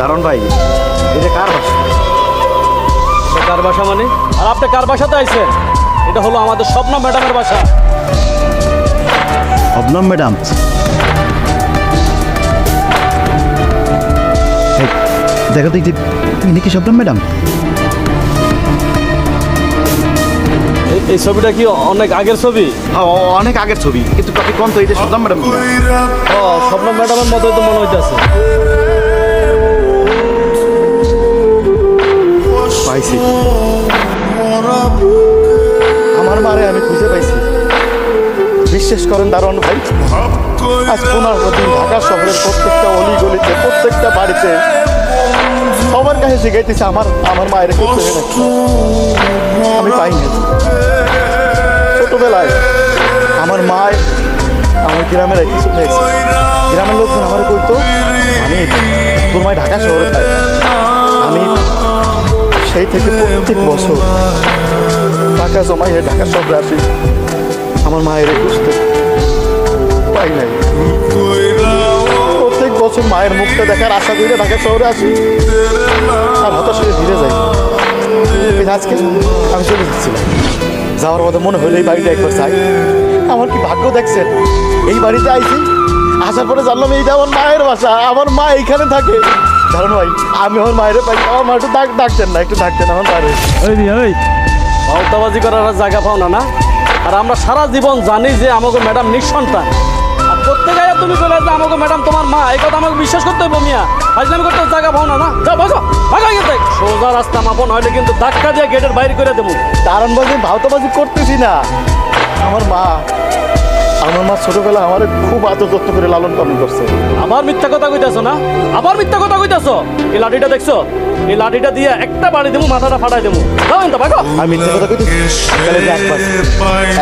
দারুণ ভাই, এটা কার বাসা? এটা কার বাসা মানে? আর আপনি কার বাসাতে আইছেন? এটা হলো আমাদের স্বপ্না ম্যাডামের বাসা। শবনম ম্যাডাম, দেখো তো ইনি কি শবনম ম্যাডাম? এই ছবিটা কি অনেক আগের ছবি? অনেক আগের ছবি, কিন্তু আপনি কোন তো এটা শবনম ম্যাডাম? ও, স্বপ্না ম্যাডামের মতোই তো মনে হইতেছে। পাইছি, আমার মারে আমি খুঁজে পাইছি। বিশ্বাস করেন দারুণ ভাই, আজ 15 দিন ঢাকা শহরের প্রত্যেকটা অলি গলিতে, প্রত্যেকটা বাড়িতে সবার কাছে জিজ্ঞাইতেছে আমার মায়ের করতে হবে নাকি। আমি পাইনি। ছোটবেলায় আমার মায় আমার গ্রামের একটি চলে গেছে। গ্রামের লোকজন আমার কইতো, আমি তোর মায় ঢাকা শহরে থাকে। আমি সেই থেকে প্রত্যেক বছর টাকা জমাই ঢাকা শহরে আসি আমার মায়ের খুঁজতে, পাই নাই। প্রত্যেক বছর মায়ের মুখটা দেখার আশা করে ঢাকা শহরে আসি, আর হতাশ হয়ে ফিরে যাই। আজকে আমি চলে যাচ্ছিলাম, যাওয়ার কথা মনে হলো এই বাড়িটা একবার চাই। আমার কি ভাগ্য দেখছেন, এই বাড়িতে আইছি, আসার পরে জানলাম এইটা আমার মায়ের বাসা, আমার মা এইখানে থাকে। কারণ ভাই আমি আমার মায়ের পাই, আমার মা একটু ডাকতেন না, একটু ডাকতেন আমার মায়ের। ওই ভাওতাবাজি করার আর জায়গা পাও না না? আর আমরা সারা জীবন জানি যে আমাকে ম্যাডাম নিঃসন্তান। আর প্রত্যেক আগে তুমি বলে যে আমাকে ম্যাডাম তোমার মা, এই কথা আমাকে বিশ্বাস করতে হবে মিয়া। ফাজলামি করতে জায়গা পাও না না? যাও ভাগো ভাগো, গেছে সোজা রাস্তা মাপো, নইলে কিন্তু ধাক্কা দিয়ে গেটের বাইরে করে দেবো। কারণ বলছি ভাওতাবাজি করতেছি না। আমার মা ছোটবেলা আমার খুব আদর যত্ন করে লালন পালন করছে। আবার মিথ্যা কথা কইতাছো না? আবার মিথ্যা কথা কইতাছো? এই লাঠিটা দেখছো? এই লাঠিটা দিয়ে একটা বাড়ি দেবো, মাথাটা ফাটাই দেবো। যাও তো ভাগো। আমি মিথ্যা কথা কইতেছি? তাহলে যে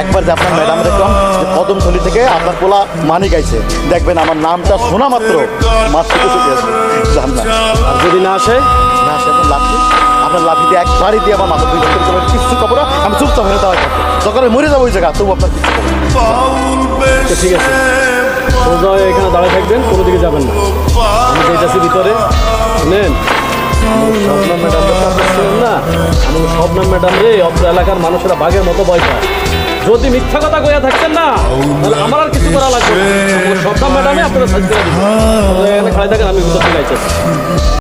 একবার যে আপনার ম্যাডাম দেখলাম যে কদমতলি থেকে আপনার পোলা মানি গাইছে, দেখবেন আমার নামটা শোনা মাত্র মাছ থেকে চলে আসবে। জান না, আর যদি না আসে? না আসে আপনার লাঠি দিয়ে একবারই দিয়ে আমার মাথা দুই কিছু কাপড় আমি চুপচাপ হয়ে দেওয়া থাকবো, দরকার মরে যাবো ওই জায়গা, তবু আপনার কিছু করবো না। ঠিক আছে, সোজা হয়ে এখানে দাঁড়ায় থাকবেন, কোনো দিকে যাবেন না। আমি যাইতেছি ভিতরে। শুনেন, স্বপ্না ম্যাডাম না, আমার স্বপ্না ম্যাডাম রে অত্র এলাকার মানুষেরা বাঘের মতো ভয় পায়। যদি মিথ্যা কথা কইয়া থাকতেন না, তাহলে আমার আর কিছু করা লাগবে না। স্বপ্না ম্যাডামে আপনারা সাহায্য করে দিবেন। এখানে খাড়াই থাকেন, আমি ভিতর চলে যাচ্ছি।